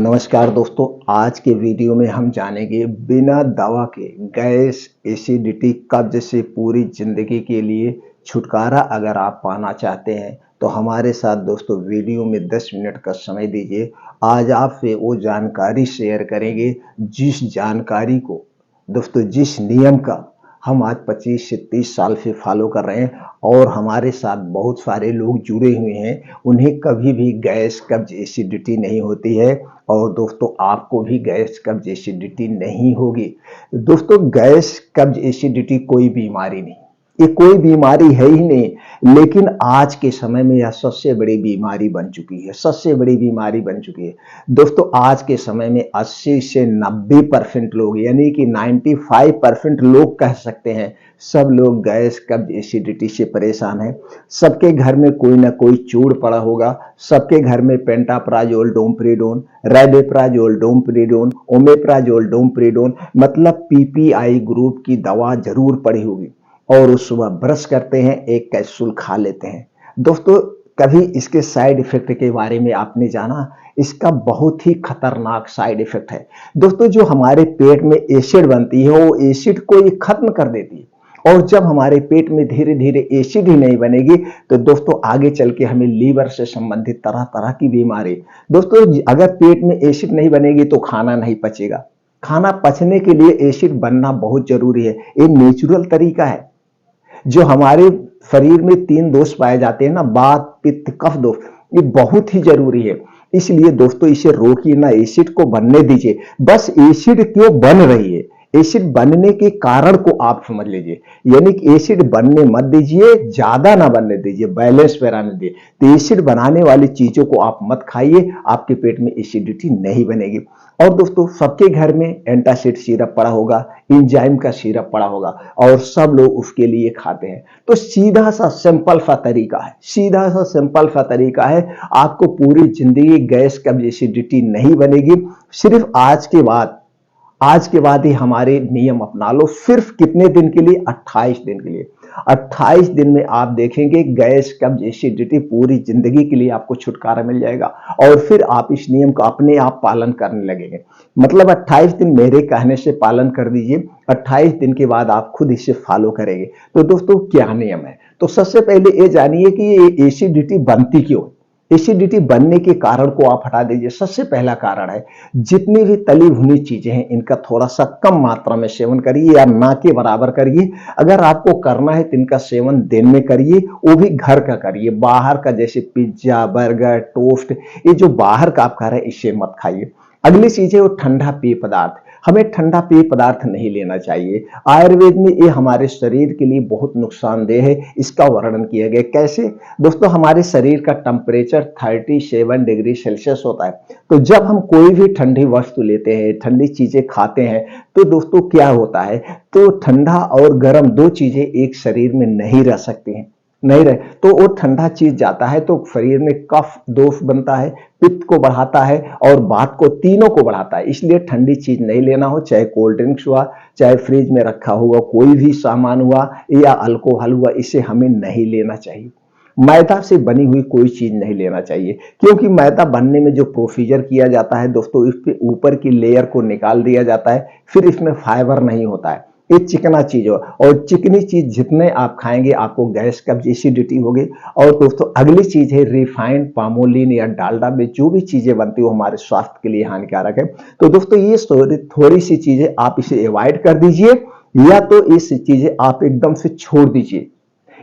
नमस्कार दोस्तों, आज के वीडियो में हम जानेंगे बिना दवा के गैस, एसिडिटी, कब्ज से पूरी जिंदगी के लिए छुटकारा अगर आप पाना चाहते हैं तो हमारे साथ दोस्तों वीडियो में 10 मिनट का समय दीजिए। आज आपसे वो जानकारी शेयर करेंगे जिस जानकारी को दोस्तों जिस नियम का हम आज 25 से 30 साल से फॉलो कर रहे हैं और हमारे साथ बहुत सारे लोग जुड़े हुए हैं, उन्हें कभी भी गैस, कब्ज, एसिडिटी नहीं होती है और दोस्तों आपको भी गैस, कब्ज, एसिडिटी नहीं होगी। दोस्तों गैस, कब्ज, एसिडिटी कोई बीमारी नहीं, ये कोई बीमारी है ही नहीं, लेकिन आज के समय में यह सबसे बड़ी बीमारी बन चुकी है, सबसे बड़ी बीमारी बन चुकी है। दोस्तों आज के समय में 80 से 90% लोग यानी कि 95% लोग कह सकते हैं, सब लोग गैस, कब्ज, एसिडिटी से परेशान हैं। सबके घर में कोई ना कोई चूड़ पड़ा होगा, सबके घर में pantoprazole, domperidone, rabeprazole, domperidone, omeprazole, domperidone मतलब पीपीआई ग्रुप की दवा जरूर पड़ी होगी और उस सुबह ब्रश करते हैं, एक कैप्सूल खा लेते हैं। दोस्तों कभी इसके साइड इफेक्ट के बारे में आपने जाना? इसका बहुत ही खतरनाक साइड इफेक्ट है। दोस्तों जो हमारे पेट में एसिड बनती है वो एसिड को ये खत्म कर देती है और जब हमारे पेट में धीरे धीरे एसिड ही नहीं बनेगी तो दोस्तों आगे चल के हमें लीवर से संबंधित तरह तरह की बीमारी। दोस्तों अगर पेट में एसिड नहीं बनेगी तो खाना नहीं पचेगा। खाना पचने के लिए एसिड बनना बहुत जरूरी है, ये नेचुरल तरीका है। जो हमारे शरीर में 3 दोष पाए जाते हैं ना, वात, पित्त, कफ दोष, ये बहुत ही जरूरी है। इसलिए दोस्तों इसे रोकिए ना, एसिड को बनने दीजिए। बस एसिड क्यों बन रही है, एसिड बनने के कारण को आप समझ लीजिए। यानी कि एसिड बनने मत दीजिए, ज्यादा ना बनने दीजिए, बैलेंस पे रहने दीजिए। तो एसिड बनाने वाली चीजों को आप मत खाइए, आपके पेट में एसिडिटी नहीं बनेगी। और दोस्तों सबके घर में एंटासिड सिरप पड़ा होगा, एंजाइम का सिरप पड़ा होगा और सब लोग उसके लिए खाते हैं। तो सीधा सा सिंपल सा तरीका है, सीधा सा सिंपल सा तरीका है, आपको पूरी जिंदगी गैस, कब्ज, एसिडिटी नहीं बनेगी। सिर्फ आज के बाद ही हमारे नियम अपना लो। सिर्फ कितने दिन के लिए? 28 दिन के लिए। 28 दिन में आप देखेंगे गैस, कब्ज, एसिडिटी पूरी जिंदगी के लिए आपको छुटकारा मिल जाएगा और फिर आप इस नियम का अपने आप पालन करने लगेंगे। मतलब 28 दिन मेरे कहने से पालन कर दीजिए, 28 दिन के बाद आप खुद इसे फॉलो करेंगे। तो दोस्तों क्या नियम है? तो सबसे पहले ये जानिए कि ये एसिडिटी बनती क्यों। एसिडिटी बनने के कारण को आप हटा दीजिए। सबसे पहला कारण है जितनी भी तली भुनी चीजें हैं इनका थोड़ा सा कम मात्रा में सेवन करिए या ना के बराबर करिए। अगर आपको करना है तो इनका सेवन दिन में करिए, वो भी घर का करिए। बाहर का जैसे पिज्जा, बर्गर, टोस्ट, ये जो बाहर का आप खा रहे हैं इसे मत खाइए। अगली चीज है वो ठंडा पेय पदार्थ। हमें ठंडा पेय पदार्थ नहीं लेना चाहिए। आयुर्वेद में ये हमारे शरीर के लिए बहुत नुकसानदेह है, इसका वर्णन किया गया। कैसे? दोस्तों हमारे शरीर का टेम्परेचर 37 डिग्री सेल्सियस होता है, तो जब हम कोई भी ठंडी वस्तु लेते हैं, ठंडी चीजें खाते हैं, तो दोस्तों क्या होता है, तो ठंडा और गर्म दो चीजें एक शरीर में नहीं रह सकती हैं, नहीं रहे तो वो ठंडा चीज जाता है तो शरीर में कफ दोष बनता है, पित्त को बढ़ाता है और वात को, तीनों को बढ़ाता है। इसलिए ठंडी चीज नहीं लेना हो, चाहे कोल्ड ड्रिंक्स हुआ, चाहे फ्रिज में रखा हुआ कोई भी सामान हुआ या अल्कोहल हुआ, इसे हमें नहीं लेना चाहिए। मैदा से बनी हुई कोई चीज नहीं लेना चाहिए, क्योंकि मैदा बनने में जो प्रोसीजर किया जाता है दोस्तों, इसके ऊपर की लेयर को निकाल दिया जाता है, फिर इसमें फाइबर नहीं होता है, ये चिकना चीज हो और चिकनी चीज जितने आप खाएंगे आपको गैस, कब्ज, एसिडिटी होगी। और दोस्तों अगली चीज है रिफाइंड पामोलिन या डालडा में जो भी चीजें बनती है वो हमारे स्वास्थ्य के लिए हानिकारक है। तो दोस्तों ये थोड़ी सी चीजें आप इसे अवॉइड कर दीजिए या तो इस चीजें आप एकदम से छोड़ दीजिए।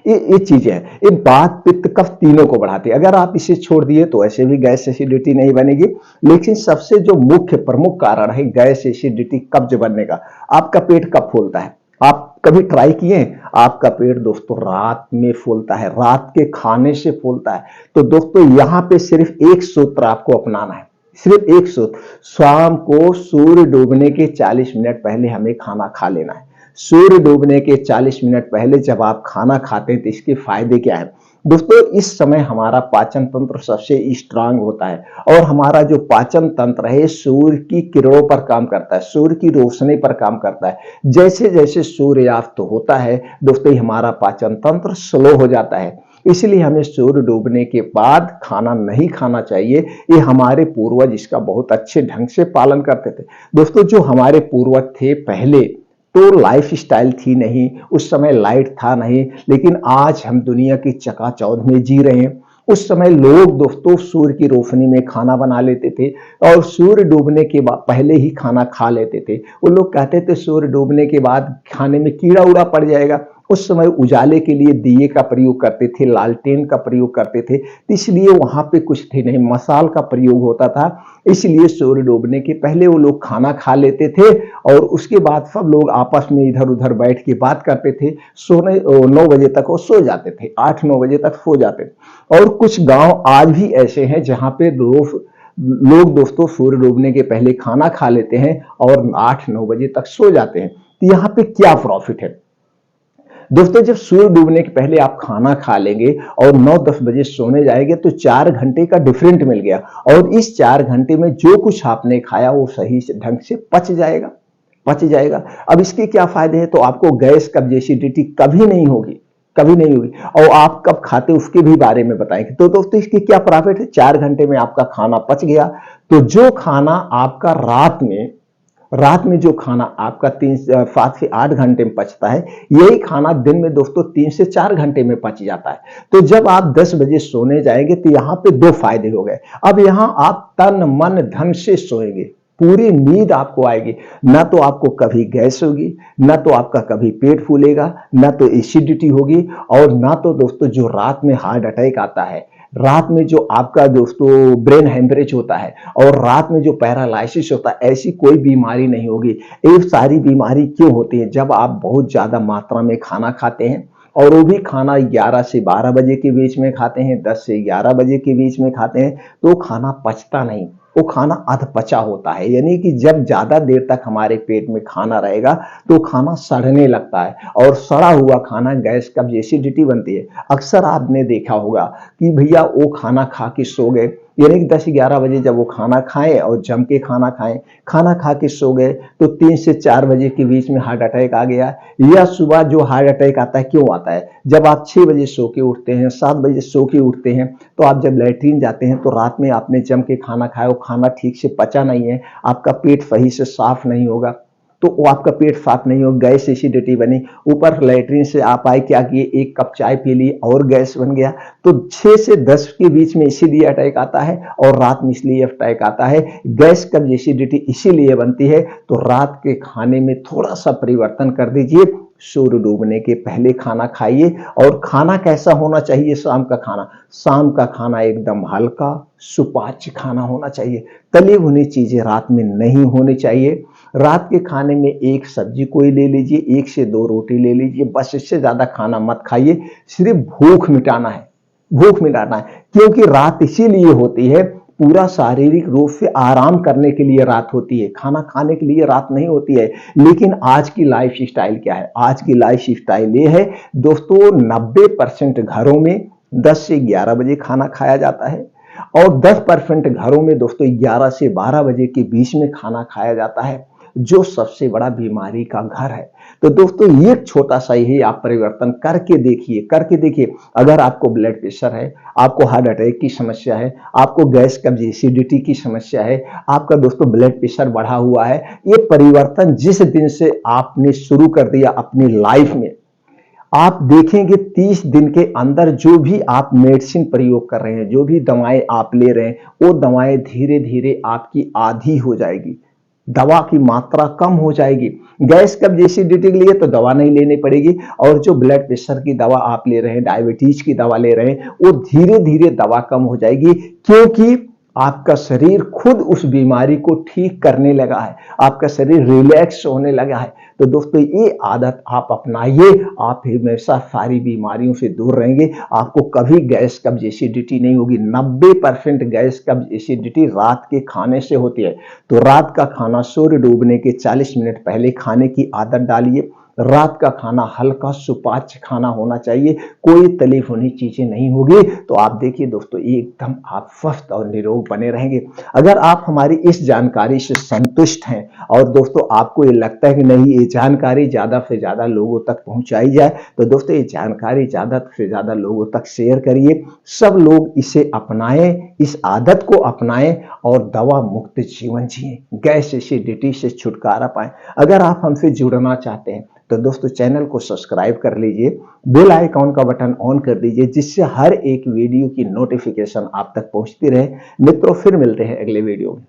ये चीजें हैं, ये वात, पित्त, कफ तीनों को बढ़ाती है। अगर आप इसे छोड़ दिए तो ऐसे भी गैस, एसिडिटी नहीं बनेगी। लेकिन सबसे जो मुख्य प्रमुख कारण है गैस, एसिडिटी, कब्ज बनने का, आपका पेट कब फूलता है? आप कभी ट्राई किए? आपका पेट दोस्तों रात में फूलता है, रात के खाने से फूलता है। तो दोस्तों यहां पे सिर्फ एक सूत्र आपको अपनाना है, सिर्फ एक सूत्र। शाम को सूर्य डूबने के 40 मिनट पहले हमें खाना खा लेना है। सूर्य डूबने के 40 मिनट पहले जब आप खाना खाते हैं तो इसके फायदे क्या है दोस्तों? इस समय हमारा पाचन तंत्र सबसे स्ट्रांग होता है और हमारा जो पाचन तंत्र है सूर्य की किरणों पर काम करता है, सूर्य की रोशनी पर काम करता है। जैसे जैसे सूर्यास्त होता है दोस्तों हमारा पाचन तंत्र स्लो हो जाता है। इसलिए हमें सूर्य डूबने के बाद खाना नहीं खाना चाहिए। ये हमारे पूर्वज इसका बहुत अच्छे ढंग से पालन करते थे। दोस्तों, जो हमारे पूर्वज थे पहले, तो लाइफ स्टाइल थी नहीं, उस समय लाइट था नहीं, लेकिन आज हम दुनिया की चकाचौंध में जी रहे हैं। उस समय लोग दोस्तों सूर्य की रोशनी में खाना बना लेते थे और सूर्य डूबने के बाद पहले ही खाना खा लेते थे। वो लोग कहते थे सूर्य डूबने के बाद खाने में कीड़ा उड़ा पड़ जाएगा। उस समय उजाले के लिए दिए का प्रयोग करते थे, लालटेन का प्रयोग करते थे, इसलिए वहां पे कुछ थे नहीं, मसाल का प्रयोग होता था। इसलिए सूर्य डूबने के पहले वो लोग खाना खा लेते थे और उसके बाद सब लोग आपस में इधर उधर बैठ के बात करते थे। सोने 9 बजे तक वो सो जाते थे, 8-9 बजे तक सो जाते थे। और कुछ गांव आज भी ऐसे हैं जहां पे लोग दोस्तों सूर्य डूबने के पहले खाना खा लेते हैं और 8-9 बजे तक सो जाते हैं। तो यहाँ पे क्या प्रॉफिट है दोस्तों? जब सूर्य डूबने के पहले आप खाना खा लेंगे और 9-10 बजे सोने जाएंगे तो 4 घंटे का डिफरेंट मिल गया और इस 4 घंटे में जो कुछ आपने खाया वो सही ढंग से पच जाएगा। अब इसके क्या फायदे हैं? तो आपको गैस कब्ज एसिडिटी कभी नहीं होगी, कभी नहीं होगी। और आप कब खाते उसके भी बारे में बताएंगे। तो दोस्तों, इसके क्या प्रॉफिट है? 4 घंटे में आपका खाना पच गया, तो जो खाना आपका रात में जो खाना आपका 7 से 8 घंटे में पचता है, यही खाना दिन में दोस्तों 3 से 4 घंटे में पच जाता है। तो जब आप 10 बजे सोने जाएंगे तो यहाँ पे 2 फायदे हो गए। अब यहाँ आप तन मन धन से सोएंगे, पूरी नींद आपको आएगी। ना तो आपको कभी गैस होगी, ना तो आपका कभी पेट फूलेगा, ना तो एसिडिटी होगी, और ना तो दोस्तों जो रात में हार्ट अटैक आता है, रात में जो आपका दोस्तों ब्रेन हेमरेज होता है और रात में जो पैरालाइसिस होता है, ऐसी कोई बीमारी नहीं होगी। ये सारी बीमारी क्यों होती है? जब आप बहुत ज्यादा मात्रा में खाना खाते हैं, और वो भी खाना 11 से 12 बजे के बीच में खाते हैं, 10 से 11 बजे के बीच में खाते हैं, तो खाना पचता नहीं, वो खाना अधपचा होता है। यानी कि जब ज्यादा देर तक हमारे पेट में खाना रहेगा तो खाना सड़ने लगता है, और सड़ा हुआ खाना गैस कब्ज एसिडिटी बनती है। अक्सर आपने देखा होगा कि भैया वो खाना खा के सो गए, यानी कि 10-11 बजे जब वो खाना खाएं और जम के खाना खाएं, खाना खा के सो गए, तो 3 से 4 बजे के बीच में हार्ट अटैक आ गया। या सुबह जो हार्ट अटैक आता है क्यों आता है? जब आप 6 बजे सो के उठते हैं, 7 बजे सो के उठते हैं, तो आप जब लैट्रीन जाते हैं तो रात में आपने जम के खाना खाया, वो खाना ठीक से पचा नहीं है, आपका पेट सही से साफ नहीं होगा, तो वो आपका पेट साफ नहीं हो, गैस एसिडिटी बनी, ऊपर लैट्रिन से आप आए, क्या किए, 1 कप चाय पी ली और गैस बन गया। तो 6 से 10 के बीच में इसीलिए अटैक आता है और रात में इसलिए अटैक आता है। गैस कब्ज एसिडिटी इसीलिए बनती है। तो रात के खाने में थोड़ा सा परिवर्तन कर दीजिए, सूर्य डूबने के पहले खाना खाइए। और खाना कैसा होना चाहिए? शाम का खाना एकदम हल्का सुपाच्य खाना होना चाहिए। तली भुनी चीजें रात में नहीं होनी चाहिए। रात के खाने में 1 सब्जी कोई ले लीजिए, 1 से 2 रोटी ले लीजिए, बस। इससे ज्यादा खाना मत खाइए। सिर्फ भूख मिटाना है, क्योंकि रात इसीलिए होती है, पूरा शारीरिक रूप से आराम करने के लिए रात होती है, खाना खाने के लिए रात नहीं होती है। लेकिन आज की लाइफ स्टाइल क्या है? आज की लाइफ स्टाइल ये है दोस्तों, 90% घरों में 10 से 11 बजे खाना खाया जाता है, और 10% घरों में दोस्तों 11 से 12 बजे के बीच में खाना खाया जाता है, जो सबसे बड़ा बीमारी का घर है। तो दोस्तों, ये छोटा सा ही आप परिवर्तन करके देखिए। अगर आपको ब्लड प्रेशर है, आपको हार्ट अटैक की समस्या है, आपको गैस कब्ज एसिडिटी की समस्या है, आपका दोस्तों ब्लड प्रेशर बढ़ा हुआ है, ये परिवर्तन जिस दिन से आपने शुरू कर दिया अपनी लाइफ में, आप देखेंगे 30 दिन के अंदर जो भी आप मेडिसिन प्रयोग कर रहे हैं, जो भी दवाएं आप ले रहे हैं, वो दवाएं धीरे धीरे आपकी आधी हो जाएगी, दवा की मात्रा कम हो जाएगी। गैस कब्ज एसिडिटी के लिए तो दवा नहीं लेनी पड़ेगी, और जो ब्लड प्रेशर की दवा आप ले रहे हैं, डायबिटीज की दवा ले रहे हैं, वो धीरे धीरे दवा कम हो जाएगी, क्योंकि आपका शरीर खुद उस बीमारी को ठीक करने लगा है, आपका शरीर रिलैक्स होने लगा है। तो दोस्तों, ये आदत आप अपनाइए, आप हमेशा सारी बीमारियों से दूर रहेंगे, आपको कभी गैस कब्ज एसिडिटी नहीं होगी। 90% गैस कब्ज एसिडिटी रात के खाने से होती है। तो रात का खाना सूर्य डूबने के 40 मिनट पहले खाने की आदत डालिए। रात का खाना हल्का सुपाच्य खाना होना चाहिए, कोई तली भुनी चीजें नहीं होगी, तो आप देखिए दोस्तों एकदम आप स्वस्थ और निरोग बने रहेंगे। अगर आप हमारी इस जानकारी से संतुष्ट हैं और दोस्तों आपको ये लगता है कि नहीं ये जानकारी ज्यादा से ज्यादा लोगों तक पहुंचाई जाए, तो दोस्तों ये जानकारी ज्यादा से ज्यादा लोगों तक शेयर करिए। सब लोग इसे अपनाएं, इस आदत को अपनाएं और दवा मुक्त जीवन जिए, गैस एसिडिटी से छुटकारा पाएं। अगर आप हमसे जुड़ना चाहते हैं तो दोस्तों चैनल को सब्सक्राइब कर लीजिए, बेल आइकॉन का बटन ऑन कर दीजिए, जिससे हर एक वीडियो की नोटिफिकेशन आप तक पहुंचती रहे। मित्रों फिर मिलते हैं अगले वीडियो में।